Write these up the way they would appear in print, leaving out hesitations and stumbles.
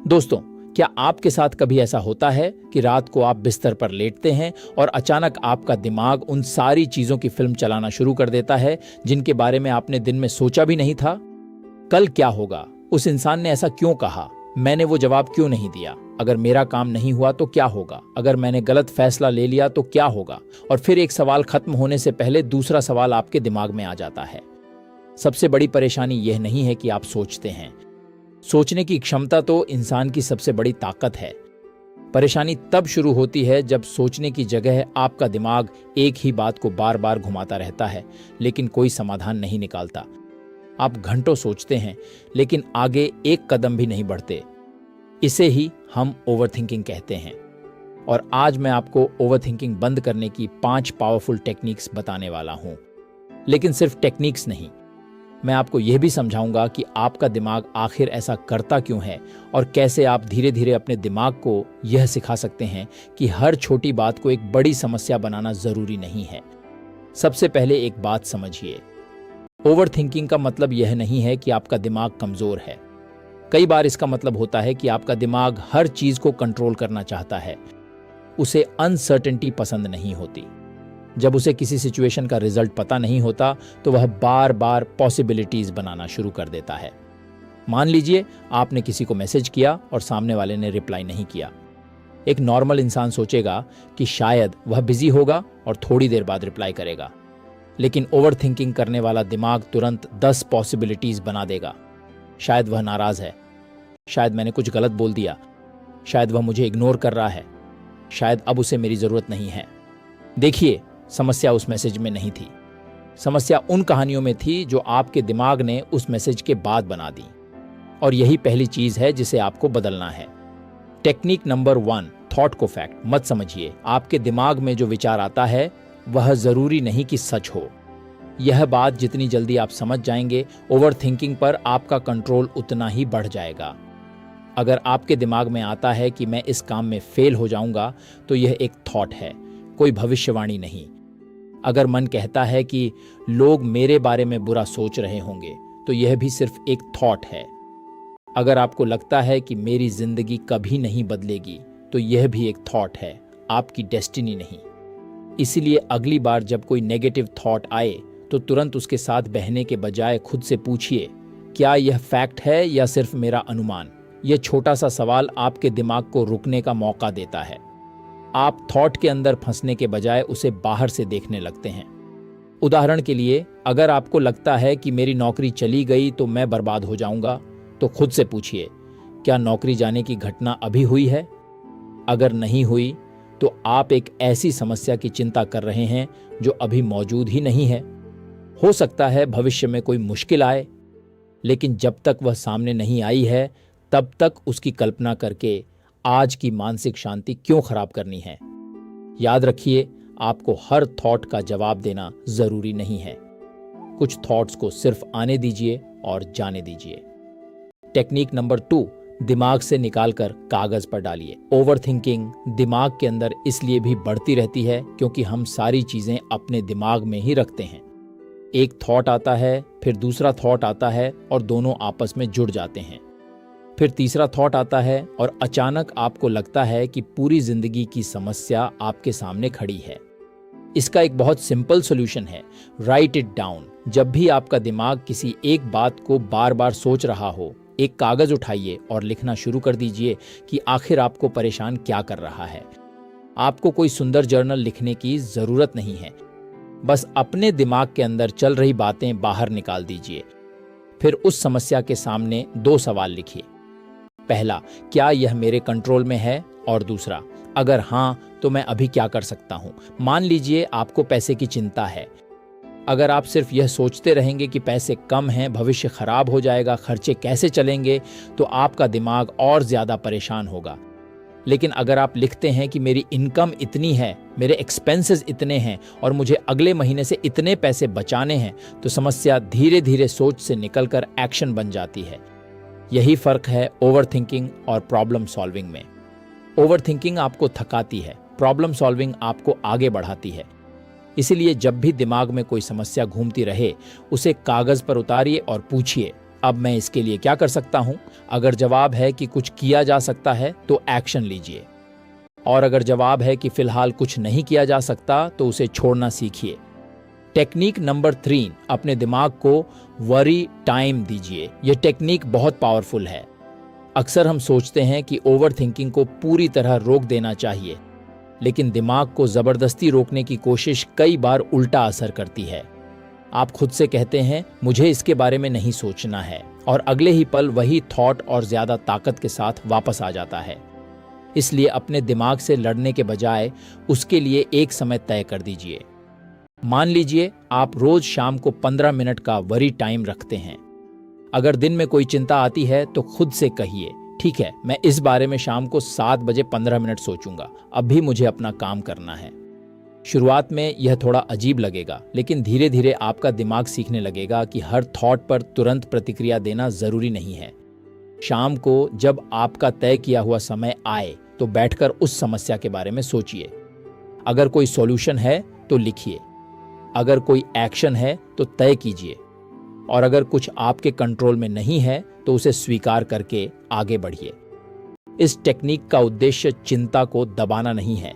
दोस्तों, क्या आपके साथ कभी ऐसा होता है कि रात को आप बिस्तर पर लेटते हैं और अचानक आपका दिमाग उन सारी चीजों की फिल्म चलाना शुरू कर देता है जिनके बारे में आपने दिन में सोचा भी नहीं था? कल क्या होगा? उस इंसान ने ऐसा क्यों कहा? मैंने वो जवाब क्यों नहीं दिया? अगर मेरा काम नहीं हुआ तो क्या होगा? अगर मैंने गलत फैसला ले लिया तो क्या होगा? और फिर एक सवाल खत्म होने से पहले दूसरा सवाल आपके दिमाग में आ जाता है। सबसे बड़ी परेशानी यह नहीं है कि आप सोचते हैं। सोचने की क्षमता तो इंसान की सबसे बड़ी ताकत है। परेशानी तब शुरू होती है जब सोचने की जगह आपका दिमाग एक ही बात को बार बार घुमाता रहता है, लेकिन कोई समाधान नहीं निकालता। आप घंटों सोचते हैं, लेकिन आगे एक कदम भी नहीं बढ़ते। इसे ही हम ओवरथिंकिंग कहते हैं। और आज मैं आपको ओवरथिंकिंग बंद करने की 5 पावरफुल टेक्निक्स बताने वाला हूं। लेकिन सिर्फ टेक्निक्स नहीं, मैं आपको यह भी समझाऊंगा कि आपका दिमाग आखिर ऐसा करता क्यों है और कैसे आप धीरे धीरे अपने दिमाग को यह सिखा सकते हैं कि हर छोटी बात को एक बड़ी समस्या बनाना जरूरी नहीं है। सबसे पहले एक बात समझिए, ओवरथिंकिंग का मतलब यह नहीं है कि आपका दिमाग कमजोर है। कई बार इसका मतलब होता है कि आपका दिमाग हर चीज को कंट्रोल करना चाहता है। उसे अनसर्टेनिटी पसंद नहीं होती। जब उसे किसी सिचुएशन का रिजल्ट पता नहीं होता तो वह बार बार पॉसिबिलिटीज बनाना शुरू कर देता है। मान लीजिए आपने किसी को मैसेज किया और सामने वाले ने रिप्लाई नहीं किया। एक नॉर्मल इंसान सोचेगा कि शायद वह बिजी होगा और थोड़ी देर बाद रिप्लाई करेगा। लेकिन ओवरथिंकिंग करने वाला दिमाग तुरंत 10 पॉसिबिलिटीज बना देगा। शायद वह नाराज है, शायद मैंने कुछ गलत बोल दिया, शायद वह मुझे इग्नोर कर रहा है, शायद अब उसे मेरी जरूरत नहीं है। देखिए, समस्या उस मैसेज में नहीं थी। समस्या उन कहानियों में थी जो आपके दिमाग ने उस मैसेज के बाद बना दी। और यही पहली चीज है जिसे आपको बदलना है। टेक्निक नंबर 1, थॉट को फैक्ट मत समझिए। आपके दिमाग में जो विचार आता है वह जरूरी नहीं कि सच हो। यह बात जितनी जल्दी आप समझ जाएंगे, ओवरथिंकिंग पर आपका कंट्रोल उतना ही बढ़ जाएगा। अगर आपके दिमाग में आता है कि मैं इस काम में फेल हो जाऊंगा, तो यह एक थॉट है, कोई भविष्यवाणी नहीं। अगर मन कहता है कि लोग मेरे बारे में बुरा सोच रहे होंगे, तो यह भी सिर्फ एक थॉट है। अगर आपको लगता है कि मेरी जिंदगी कभी नहीं बदलेगी, तो यह भी एक थॉट है, आपकी डेस्टिनी नहीं। इसीलिए अगली बार जब कोई नेगेटिव थॉट आए तो तुरंत उसके साथ बहने के बजाय खुद से पूछिए, क्या यह फैक्ट है या सिर्फ मेरा अनुमान? यह छोटा सा सवाल आपके दिमाग को रुकने का मौका देता है। आप थॉट के अंदर फंसने के बजाय उसे बाहर से देखने लगते हैं। उदाहरण के लिए, अगर आपको लगता है कि मेरी नौकरी चली गई तो मैं बर्बाद हो जाऊंगा, तो खुद से पूछिए, क्या नौकरी जाने की घटना अभी हुई है? अगर नहीं हुई, तो आप एक ऐसी समस्या की चिंता कर रहे हैं जो अभी मौजूद ही नहीं है। हो सकता है भविष्य में कोई मुश्किल आए, लेकिन जब तक वह सामने नहीं आई है, तब तक उसकी कल्पना करके आज की मानसिक शांति क्यों खराब करनी है? याद रखिए, आपको हर थॉट का जवाब देना जरूरी नहीं है। कुछ थॉट्स को सिर्फ आने दीजिए और जाने दीजिए। टेक्निक नंबर 2, दिमाग से निकालकर कागज पर डालिए। ओवरथिंकिंग दिमाग के अंदर इसलिए भी बढ़ती रहती है क्योंकि हम सारी चीजें अपने दिमाग में ही रखते हैं। एक थॉट आता है, फिर दूसरा थॉट आता है और दोनों आपस में जुड़ जाते हैं। फिर तीसरा थॉट आता है और अचानक आपको लगता है कि पूरी जिंदगी की समस्या आपके सामने खड़ी है। इसका एक बहुत सिंपल सॉल्यूशन है, राइट इट डाउन। जब भी आपका दिमाग किसी एक बात को बार बार सोच रहा हो, एक कागज उठाइए और लिखना शुरू कर दीजिए कि आखिर आपको परेशान क्या कर रहा है। आपको कोई सुंदर जर्नल लिखने की जरूरत नहीं है, बस अपने दिमाग के अंदर चल रही बातें बाहर निकाल दीजिए। फिर उस समस्या के सामने 2 सवाल लिखिए। पहला, क्या यह मेरे कंट्रोल में है? और दूसरा, अगर हाँ, तो मैं अभी क्या कर सकता हूं? मान लीजिए आपको पैसे की चिंता है। अगर आप सिर्फ यह सोचते रहेंगे कि पैसे कम हैं, भविष्य खराब हो जाएगा, खर्चे कैसे चलेंगे, तो आपका दिमाग और ज्यादा परेशान होगा। लेकिन अगर आप लिखते हैं कि मेरी इनकम इतनी है, मेरे एक्सपेंसेस इतने हैं और मुझे अगले महीने से इतने पैसे बचाने हैं, तो समस्या धीरे धीरे सोच से निकलकर एक्शन बन जाती है। यही फर्क है ओवरथिंकिंग और प्रॉब्लम सॉल्विंग में। ओवरथिंकिंग आपको थकाती है, प्रॉब्लम सॉल्विंग आपको आगे बढ़ाती है। इसीलिए जब भी दिमाग में कोई समस्या घूमती रहे, उसे कागज पर उतारिए और पूछिए, अब मैं इसके लिए क्या कर सकता हूं? अगर जवाब है कि कुछ किया जा सकता है तो एक्शन लीजिए, और अगर जवाब है कि फिलहाल कुछ नहीं किया जा सकता तो उसे छोड़ना सीखिए। टेक्निक नंबर 3, अपने दिमाग को वरी टाइम दीजिए। यह टेक्निक बहुत पावरफुल है। अक्सर हम सोचते हैं कि ओवर थिंकिंग को पूरी तरह रोक देना चाहिए, लेकिन दिमाग को जबरदस्ती रोकने की कोशिश कई बार उल्टा असर करती है। आप खुद से कहते हैं मुझे इसके बारे में नहीं सोचना है, और अगले ही पल वही थॉट और ज्यादा ताकत के साथ वापस आ जाता है। इसलिए अपने दिमाग से लड़ने के बजाय उसके लिए एक समय तय कर दीजिए। मान लीजिए आप रोज शाम को 15 मिनट का वरी टाइम रखते हैं। अगर दिन में कोई चिंता आती है तो खुद से कहिए, ठीक है, मैं इस बारे में शाम को 7 बजे 15 मिनट सोचूंगा, अभी मुझे अपना काम करना है। शुरुआत में यह थोड़ा अजीब लगेगा, लेकिन धीरे धीरे आपका दिमाग सीखने लगेगा कि हर थॉट पर तुरंत प्रतिक्रिया देना जरूरी नहीं है। शाम को जब आपका तय किया हुआ समय आए तो बैठकर उस समस्या के बारे में सोचिए। अगर कोई सॉल्यूशन है तो लिखिए, अगर कोई एक्शन है तो तय कीजिए, और अगर कुछ आपके कंट्रोल में नहीं है तो उसे स्वीकार करके आगे बढ़िए। इस टेक्निक का उद्देश्य चिंता को दबाना नहीं है।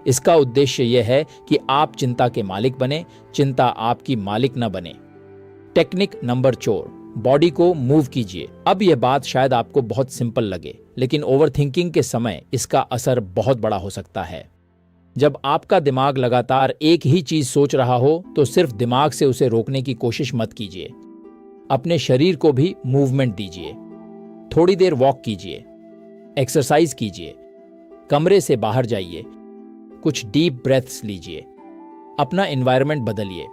इसका उद्देश्य यह है कि आप चिंता के मालिक बने, चिंता आपकी मालिक न बने। टेक्निक नंबर 4, बॉडी को मूव कीजिए। अब यह बात शायद आपको बहुत सिंपल लगे, लेकिन ओवरथिंकिंग के समय इसका असर बहुत बड़ा हो सकता है। जब आपका दिमाग लगातार एक ही चीज सोच रहा हो तो सिर्फ दिमाग से उसे रोकने की कोशिश मत कीजिए। अपने शरीर को भी मूवमेंट दीजिए। थोड़ी देर वॉक कीजिए, एक्सरसाइज कीजिए, कमरे से बाहर जाइए, कुछ डीप ब्रेथ्स लीजिए, अपना एनवायरनमेंट बदलिए।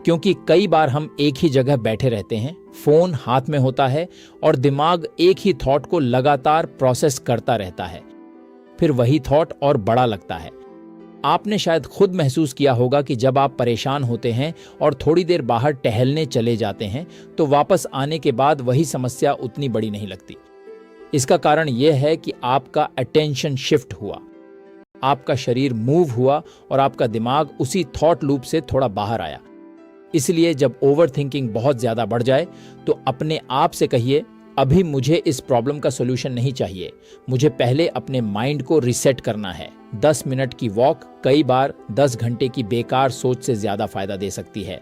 क्योंकि कई बार हम एक ही जगह बैठे रहते हैं, फोन हाथ में होता है और दिमाग एक ही थॉट को लगातार प्रोसेस करता रहता है। फिर वही थॉट और बड़ा लगता है। आपने शायद खुद महसूस किया होगा कि जब आप परेशान होते हैं और थोड़ी देर बाहर टहलने चले जाते हैं तो वापस आने के बाद वही समस्या उतनी बड़ी नहीं लगती। इसका कारण यह है कि आपका अटेंशन शिफ्ट हुआ, आपका शरीर मूव हुआ और आपका दिमाग उसी थॉट लूप से थोड़ा बाहर आया। इसलिए जब ओवरथिंकिंग बहुत ज्यादा बढ़ जाए तो अपने आप से कहिए, अभी मुझे इस प्रॉब्लम का सॉल्यूशन नहीं चाहिए, मुझे पहले अपने माइंड को रिसेट करना है। 10 मिनट की वॉक कई बार 10 घंटे की बेकार सोच से ज्यादा फायदा दे सकती है।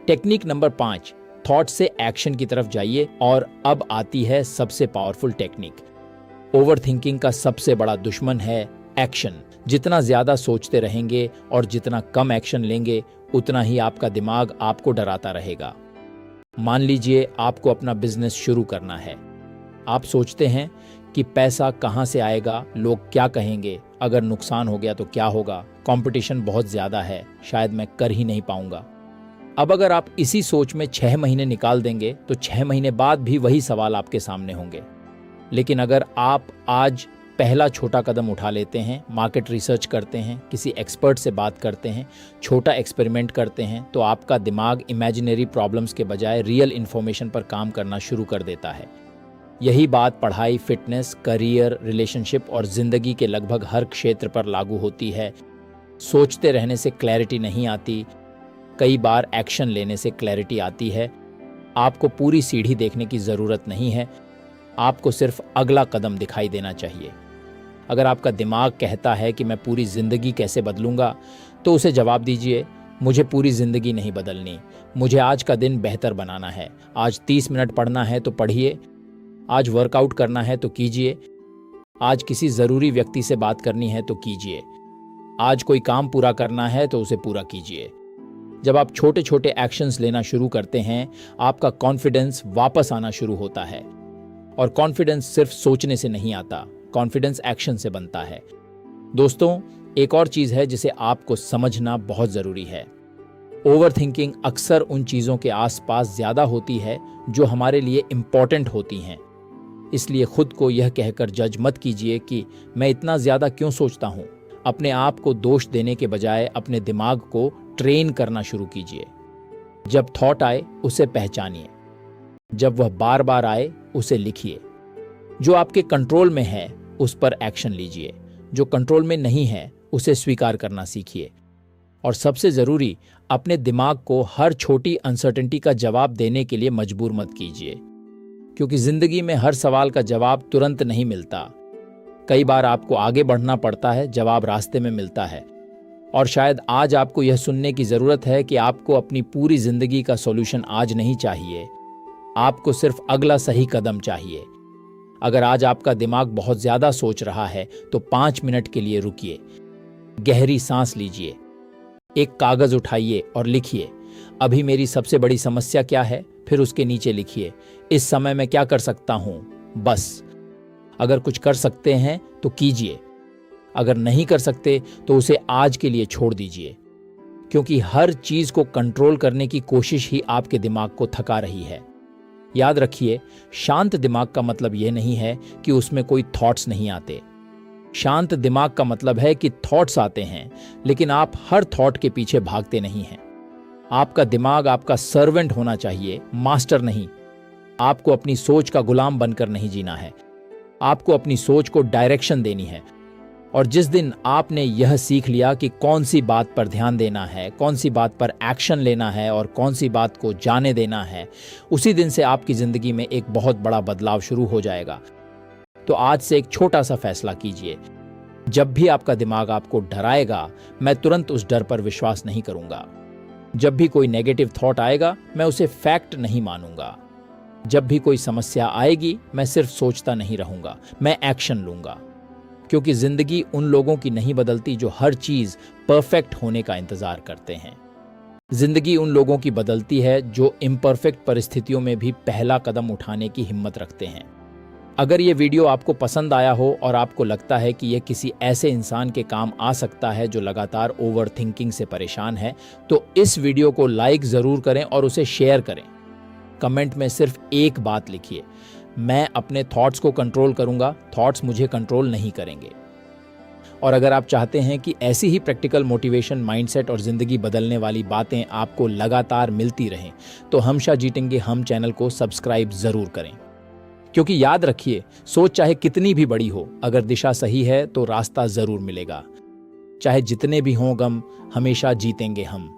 टेक्निक नंबर 5, थॉट से एक्शन की तरफ जाइए। और अब आती है सबसे पावरफुल टेक्निक। ओवरथिंकिंग का सबसे बड़ा दुश्मन है एक्शन। जितना ज्यादा सोचते रहेंगे और जितना कम एक्शन लेंगे, उतना ही आपका दिमाग आपको डराता रहेगा। मान लीजिए आपको अपना बिजनेस शुरू करना है। आप सोचते हैं कि पैसा कहां से आएगा, लोग क्या कहेंगे, अगर नुकसान हो गया तो क्या होगा, कंपटीशन बहुत ज्यादा है, शायद मैं कर ही नहीं पाऊंगा। अब अगर आप इसी सोच में 6 महीने निकाल देंगे तो 6 महीने बाद भी वही सवाल आपके सामने होंगे। लेकिन अगर आप आज पहला छोटा कदम उठा लेते हैं, मार्केट रिसर्च करते हैं, किसी एक्सपर्ट से बात करते हैं, छोटा एक्सपेरिमेंट करते हैं, तो आपका दिमाग इमेजिनरी प्रॉब्लम्स के बजाय रियल इन्फॉर्मेशन पर काम करना शुरू कर देता है। यही बात पढ़ाई, फिटनेस, करियर, रिलेशनशिप और जिंदगी के लगभग हर क्षेत्र पर लागू होती है। सोचते रहने से क्लैरिटी नहीं आती, कई बार एक्शन लेने से क्लैरिटी आती है। आपको पूरी सीढ़ी देखने की जरूरत नहीं है, आपको सिर्फ अगला कदम दिखाई देना चाहिए। अगर आपका दिमाग कहता है कि मैं पूरी जिंदगी कैसे बदलूंगा, तो उसे जवाब दीजिए, मुझे पूरी जिंदगी नहीं बदलनी, मुझे आज का दिन बेहतर बनाना है। आज 30 मिनट पढ़ना है तो पढ़िए, आज वर्कआउट करना है तो कीजिए, आज किसी जरूरी व्यक्ति से बात करनी है तो कीजिए, आज कोई काम पूरा करना है तो उसे पूरा कीजिए। जब आप छोटे छोटे एक्शंस लेना शुरू करते हैं, आपका कॉन्फिडेंस वापस आना शुरू होता है। और कॉन्फिडेंस सिर्फ सोचने से नहीं आता, कॉन्फिडेंस एक्शन से बनता है। दोस्तों, एक और चीज है जिसे आपको समझना बहुत जरूरी है। ओवरथिंकिंग अक्सर उन चीजों के आसपास ज्यादा होती है जो हमारे लिए इंपॉर्टेंट होती हैं। इसलिए खुद को यह कहकर जज मत कीजिए कि मैं इतना ज्यादा क्यों सोचता हूं। अपने आप को दोष देने के बजाय अपने दिमाग को ट्रेन करना शुरू कीजिए। जब थॉट आए उसे पहचानिए, जब वह बार बार आए उसे लिखिए। जो आपके कंट्रोल में है उस पर एक्शन लीजिए, जो कंट्रोल में नहीं है उसे स्वीकार करना सीखिए। और सबसे ज़रूरी, अपने दिमाग को हर छोटी अनसर्टेनिटी का जवाब देने के लिए मजबूर मत कीजिए, क्योंकि ज़िंदगी में हर सवाल का जवाब तुरंत नहीं मिलता। कई बार आपको आगे बढ़ना पड़ता है, जवाब रास्ते में मिलता है। और शायद आज आपको यह सुनने की ज़रूरत है कि आपको अपनी पूरी ज़िंदगी का सॉल्यूशन आज नहीं चाहिए, आपको सिर्फ अगला सही कदम चाहिए। अगर आज आपका दिमाग बहुत ज़्यादा सोच रहा है तो 5 मिनट के लिए रुकिए, गहरी सांस लीजिए, एक कागज़ उठाइए और लिखिए, अभी मेरी सबसे बड़ी समस्या क्या है, फिर उसके नीचे लिखिए, इस समय मैं क्या कर सकता हूँ। बस अगर कुछ कर सकते हैं तो कीजिए, अगर नहीं कर सकते तो उसे आज के लिए छोड़ दीजिए, क्योंकि हर चीज़ को कंट्रोल करने की कोशिश ही आपके दिमाग को थका रही है। याद रखिए, शांत दिमाग का मतलब यह नहीं है कि उसमें कोई थॉट्स नहीं आते। शांत दिमाग का मतलब है कि थॉट्स आते हैं, लेकिन आप हर थॉट के पीछे भागते नहीं हैं। आपका दिमाग आपका सर्वेंट होना चाहिए, मास्टर नहीं। आपको अपनी सोच का गुलाम बनकर नहीं जीना है, आपको अपनी सोच को डायरेक्शन देनी है। और जिस दिन आपने यह सीख लिया कि कौन सी बात पर ध्यान देना है, कौन सी बात पर एक्शन लेना है और कौन सी बात को जाने देना है, उसी दिन से आपकी ज़िंदगी में एक बहुत बड़ा बदलाव शुरू हो जाएगा। तो आज से एक छोटा सा फैसला कीजिए, जब भी आपका दिमाग आपको डराएगा, मैं तुरंत उस डर पर विश्वास नहीं करूंगा। जब भी कोई नेगेटिव थॉट आएगा, मैं उसे फैक्ट नहीं मानूंगा। जब भी कोई समस्या आएगी, मैं सिर्फ सोचता नहीं रहूंगा, मैं एक्शन लूंगा। क्योंकि जिंदगी उन लोगों की नहीं बदलती जो हर चीज परफेक्ट होने का इंतजार करते हैं। जिंदगी उन लोगों की बदलती है जो इम्परफेक्ट परिस्थितियों में भी पहला कदम उठाने की हिम्मत रखते हैं। अगर ये वीडियो आपको पसंद आया हो और आपको लगता है कि यह किसी ऐसे इंसान के काम आ सकता है जो लगातार ओवर थिंकिंग से परेशान है, तो इस वीडियो को लाइक ज़रूर करें और उसे शेयर करें। कमेंट में सिर्फ एक बात लिखिए, मैं अपने थॉट्स को कंट्रोल करूंगा, थॉट्स मुझे कंट्रोल नहीं करेंगे। और अगर आप चाहते हैं कि ऐसी ही प्रैक्टिकल मोटिवेशन, माइंडसेट और ज़िंदगी बदलने वाली बातें आपको लगातार मिलती रहें, तो हम जीतेंगे हम चैनल को सब्सक्राइब ज़रूर करें। क्योंकि याद रखिए, सोच चाहे कितनी भी बड़ी हो, अगर दिशा सही है तो रास्ता ज़रूर मिलेगा। चाहे जितने भी हों गम, हमेशा जीतेंगे हम।